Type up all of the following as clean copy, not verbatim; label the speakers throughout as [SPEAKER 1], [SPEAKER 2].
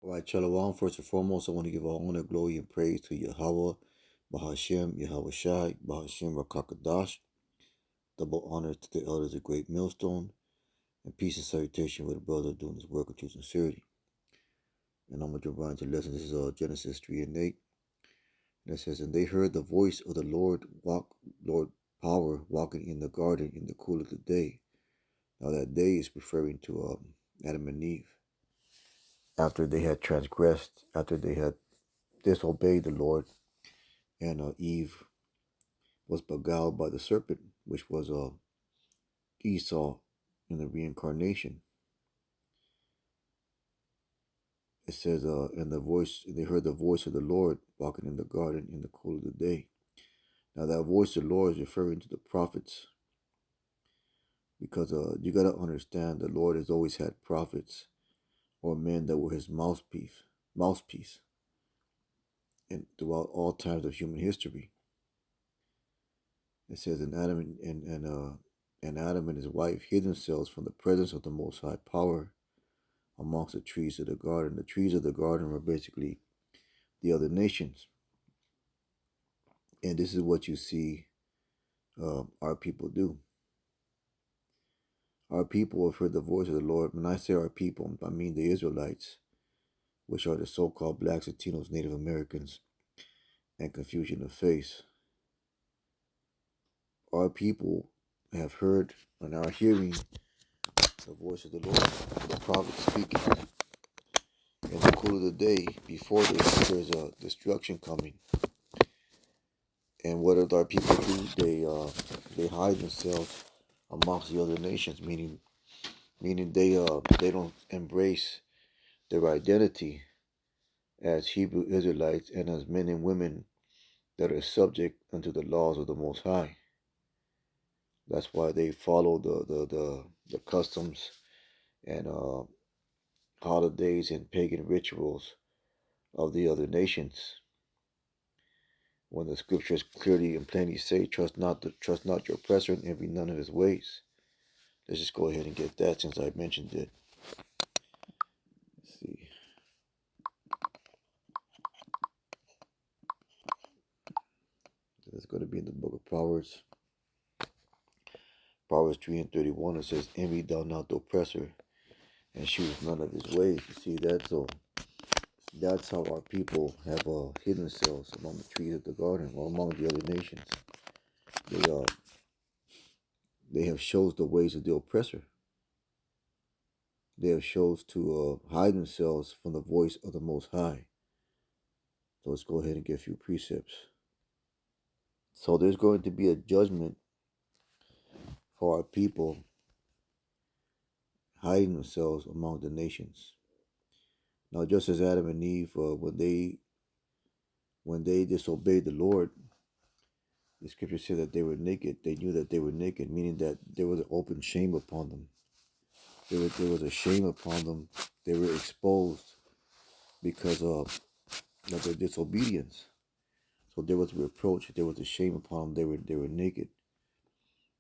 [SPEAKER 1] All right, Shalom. First and foremost, I want to give all honor, glory, and praise to Yahweh, Bahashem, Yahweh Shai, Bahashem, Rakakadash. Double honor to the elders of Great Millstone, and peace and salutation with the brother doing this work with true sincerity. And I'm going to jump right into the lesson. This is Genesis 3 and 8. And it says, "And they heard the voice of the Lord power, walking in the garden in the cool of the day." Now that day is referring to Adam and Eve. After they had transgressed, after they had disobeyed the Lord, and Eve was beguiled by the serpent, which was Esau in the reincarnation. It says, and they heard the voice of the Lord walking in the garden in the cool of the day. Now that voice of the Lord is referring to the prophets, because you got to understand the Lord has always had prophets or men that were his mouthpiece, and throughout all times of human history. It says, and Adam and his wife hid themselves from the presence of the Most High Power amongst the trees of the garden. The trees of the garden were basically the other nations. And this is what you see our people do. Our people have heard the voice of the Lord. When I say our people, I mean the Israelites, which are the so-called blacks, Latinos, Native Americans, and Confucian of faith. Our people have heard and are hearing the voice of the Lord, the prophet speaking in the cool of the day before there's a destruction coming. And what do our people do? They hide themselves amongst the other nations, meaning they don't embrace their identity as Hebrew Israelites and as men and women that are subject unto the laws of the Most High. That's why they follow the customs and holidays and pagan rituals of the other nations. When the scriptures clearly and plainly say, trust not your oppressor and envy none of his ways. Let's just go ahead and get that since I mentioned it. Let's see. It's going to be in the book of Proverbs. Proverbs 3 and 31. It says, envy thou not the oppressor, and choose none of his ways. You see that? So that's how our people have hidden themselves among the trees of the garden, or among the other nations. They have chose the ways of the oppressor. They have chose to hide themselves from the voice of the Most High. So let's go ahead and get a few precepts. So there's going to be a judgment for our people hiding themselves among the nations. Now, just as Adam and Eve, when they disobeyed the Lord, the scripture said that they were naked. They knew that they were naked, meaning that there was an open shame upon them. There was a shame upon them. They were exposed because of their disobedience. So there was a reproach. There was a shame upon them. They were naked.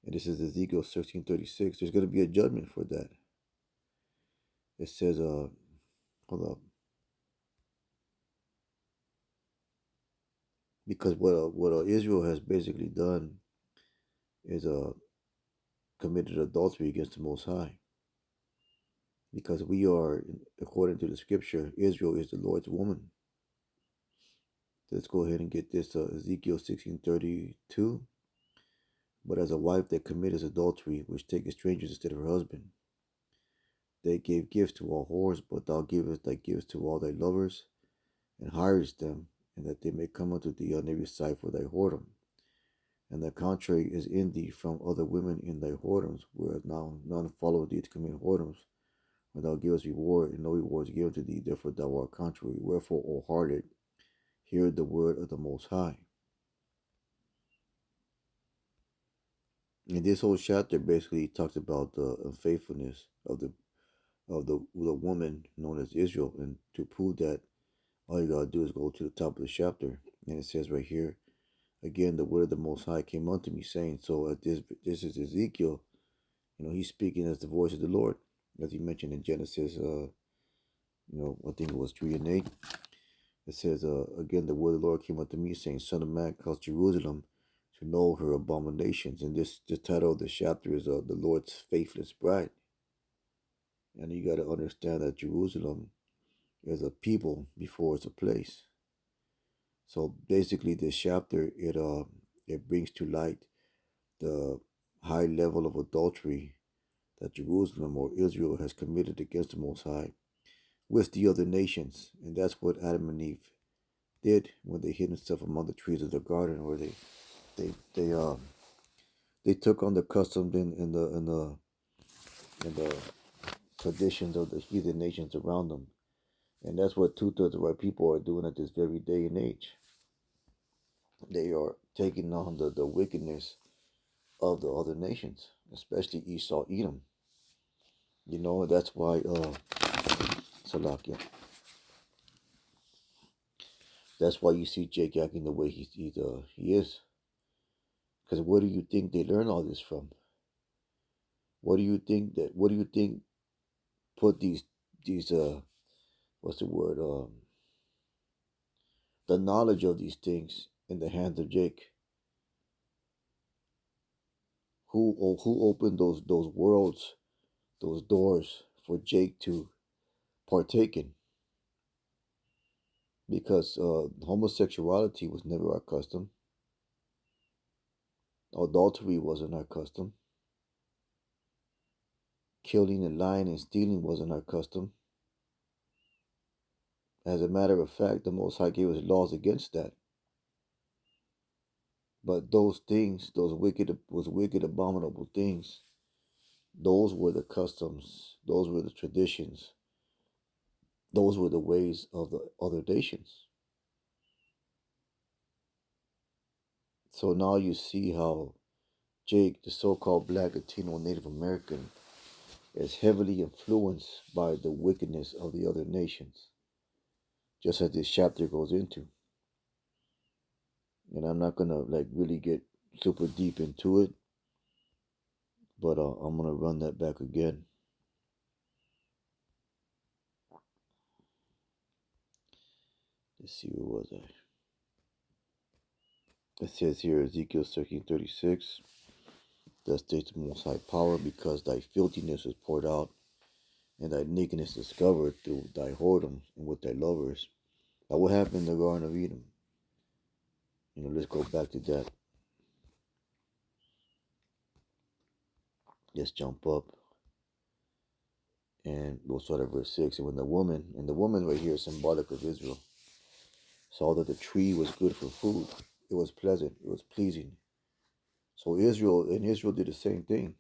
[SPEAKER 1] And this is Ezekiel 16:36. There's going to be a judgment for that. It says, hold up. Because what Israel has basically done is committed adultery against the Most High. Because we are, according to the scripture, Israel is the Lord's woman. Let's go ahead and get this Ezekiel 16:32. But as a wife that committeth adultery, which taketh strangers instead of her husband, they gave gifts to all whores, but thou givest thy gifts to all thy lovers, and hirest them, and that they may come unto thee on every side for thy whoredom. And the contrary is in thee from other women in thy whoredoms, whereas now none follow thee to commit whoredoms, and thou givest reward, and no reward is given to thee, therefore thou art contrary. Wherefore, O harlot, hear the word of the Most High. And this whole chapter basically talks about the unfaithfulness of the woman known as Israel, and to prove that, all you gotta do is go to the top of the chapter, and it says right here, again, the word of the Most High came unto me, saying. So this is Ezekiel. He's speaking as the voice of the Lord, as he mentioned in Genesis I think it was 3 and 8. It says, again, the word of the Lord came unto me, saying, Son of man, cause Jerusalem to know her abominations. And the title of the chapter is the Lord's faithless bride. And you got to understand that Jerusalem is a people before it's a place. So basically, this chapter it brings to light the high level of adultery that Jerusalem or Israel has committed against the Most High with the other nations, and that's what Adam and Eve did when they hid themselves among the trees of the garden, where they they um they took on the customs in the traditions of the heathen nations around them, and that's what 2/3 of our people are doing at this very day and age. They are taking on the wickedness of the other nations, especially Esau, Edom. That's why Salakia. That's why you see Jake acting the way he is. Because where do you think they learn all this from? What do you think put these what's the word the knowledge of these things in the hands of Jake? Who opened those worlds, those doors for Jake to partake in? Because homosexuality was never our custom. Adultery wasn't our custom. Killing and lying and stealing wasn't our custom. As a matter of fact, the Most High gave us laws against that. But those things, those wicked, abominable things, those were the customs, those were the traditions, those were the ways of the other nations. So now you see how Jake, the so-called Black Latino Native American, is heavily influenced by the wickedness of the other nations, just as this chapter goes into. And I'm not gonna really get super deep into it, but I'm gonna run that back again. Let's see, where was I? It says here, Ezekiel 13:36, thus states the Most High Power, because thy filthiness is poured out, and thy nakedness discovered through thy whoredom and with thy lovers. Now, what happened in the Garden of Eden? Let's go back to that. Let's jump up, and we'll start at verse 6. And the woman right here is symbolic of Israel, saw that the tree was good for food. It was pleasant. It was pleasing. So Israel did the same thing.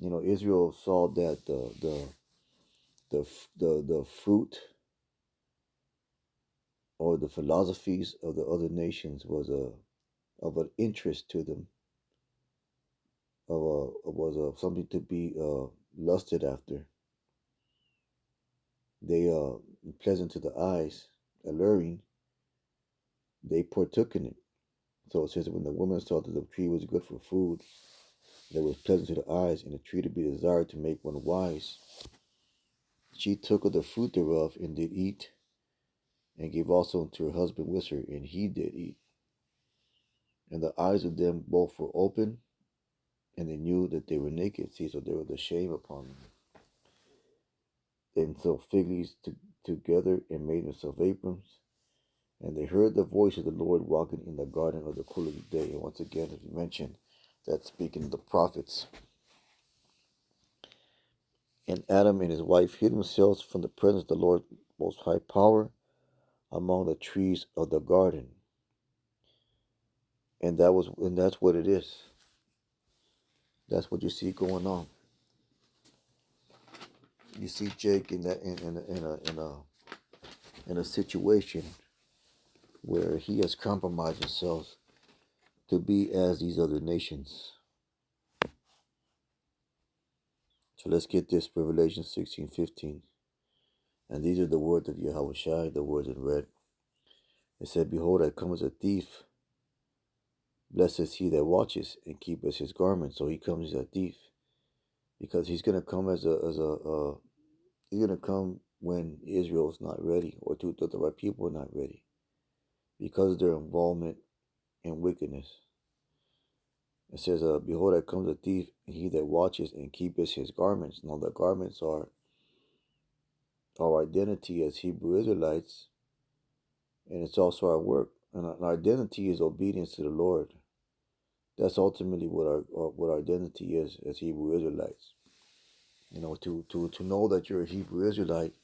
[SPEAKER 1] Israel saw that the fruit or the philosophies of the other nations was of an interest to them, was something to be lusted after. They pleasant to the eyes, alluring. They partook in it. So it says that when the woman saw that the tree was good for food, that was pleasant to the eyes, and a tree to be desired to make one wise, she took of the fruit thereof and did eat, and gave also unto her husband with her, and he did eat. And the eyes of them both were open, and they knew that they were naked. See, so there was a shame upon them. And so fig leaves together and made themselves aprons. And they heard the voice of the Lord walking in the garden of the cool of the day. And once again, as we mentioned, that's speaking of the prophets. And Adam and his wife hid themselves from the presence of the Lord Most High Power among the trees of the garden. And that's what it is. That's what you see going on. You see Jake in that in a situation where he has compromised himself to be as these other nations. So let's get this, Revelation 16:15. And these are the words of Yahweh Shai, the words in red. It said, Behold, I come as a thief. Blessed is he that watches and keepeth his garment. So he comes as a thief, because he's gonna come he's gonna come when Israel is not ready, or two-thirds of our people are not ready, because of their involvement in wickedness. It says, behold, I come the thief, and he that watches and keepeth his garments. Now, the garments are our identity as Hebrew Israelites, and it's also our work. And our identity is obedience to the Lord. That's ultimately what our identity is as Hebrew Israelites. To know that you're a Hebrew Israelite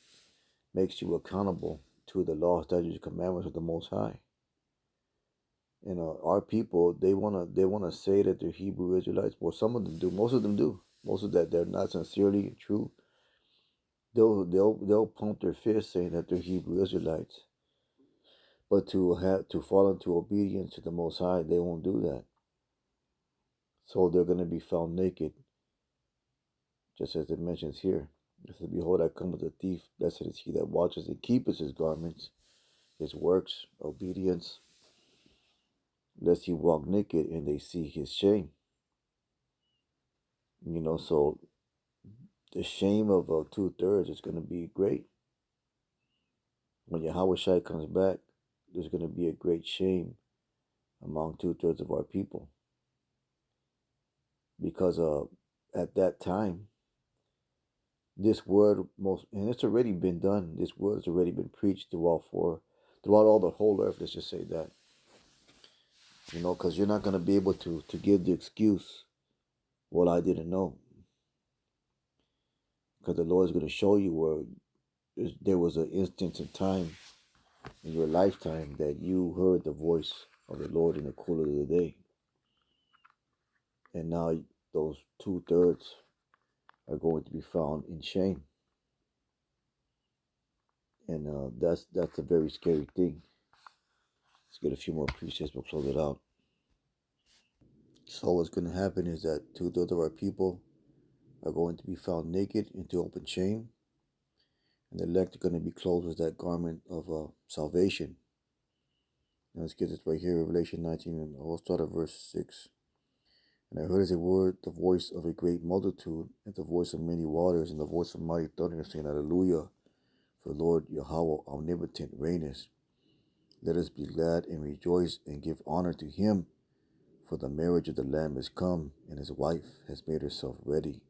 [SPEAKER 1] makes you accountable to the law, statutes, and commandments of the Most High. Our people, they wanna say that they're Hebrew Israelites. Well, some of them do. Most of them do. Most of that they're not sincerely and true. They'll pump their fist saying that they're Hebrew Israelites. But to fall into obedience to the Most High, they won't do that. So they're going to be found naked, just as it mentions here. It says, behold, I come as a thief. Blessed is he that watches and keepeth his garments, his works, obedience, lest he walk naked and they see his shame. So the shame of two-thirds is going to be great. When Yahweh Shai comes back, there's going to be a great shame among two-thirds of our people. Because at that time, this word and it's already been done. This word has already been preached throughout all the whole earth. Let's just say that, because you're not going to be able to give the excuse, well, I didn't know, because the Lord is going to show you where there was an instance in time in your lifetime that you heard the voice of the Lord in the cool of the day, and now those two-thirds are going to be found in shame. And that's a very scary thing. Let's get a few more precepts. We'll close it out. So what's going to happen is that two-thirds of our people are going to be found naked into open shame, and the elect are going to be clothed with that garment of salvation. Now let's get this right here, Revelation 19, and we'll start at verse 6. And I heard as a word the voice of a great multitude, and the voice of many waters, and the voice of mighty thunder, saying, Hallelujah, for Lord Yahweh omnipotent reigneth. Let us be glad and rejoice and give honor to him, for the marriage of the Lamb is come, and his wife has made herself ready.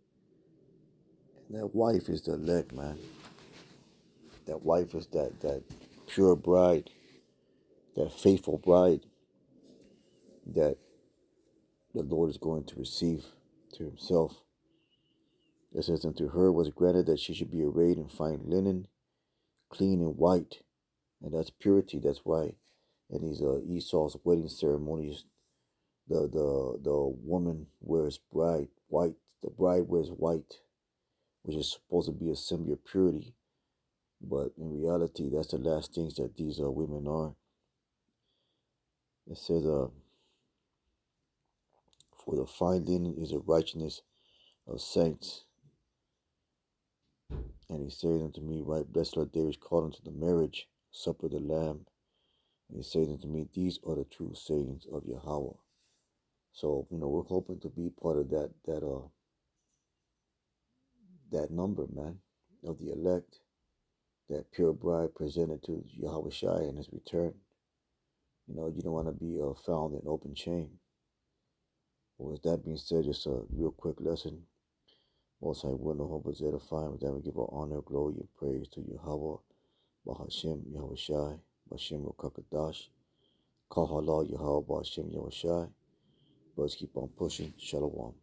[SPEAKER 1] And that wife is the elect, man. That wife is that pure bride, that faithful bride that the Lord is going to receive to himself. It says, unto her was granted that she should be arrayed in fine linen, clean and white. And that's purity. That's why in these Esau's wedding ceremonies, the woman wears white. The bride wears white, which is supposed to be a symbol of purity. But in reality, that's the last things that these women are. It says, for the fine linen is the righteousness of saints. And he said unto me, right, blessed are they which called unto the marriage supper of the Lamb. And he said unto me, these are the true sayings of Yahweh. So, we're hoping to be part of that number, man, of the elect, that pure bride presented to Yahweh Shai in his return. You don't want to be found in open shame. But with that being said, just a real quick lesson. Most High will and hope is edifying. With that, we give our honor, glory, and praise to Yahweh, Bahashem, Yahweh Shai, Bashem Rokakadash, Kahala, Yahweh, Bahashem, Yahweh Shai. Let's keep on pushing. Shalom.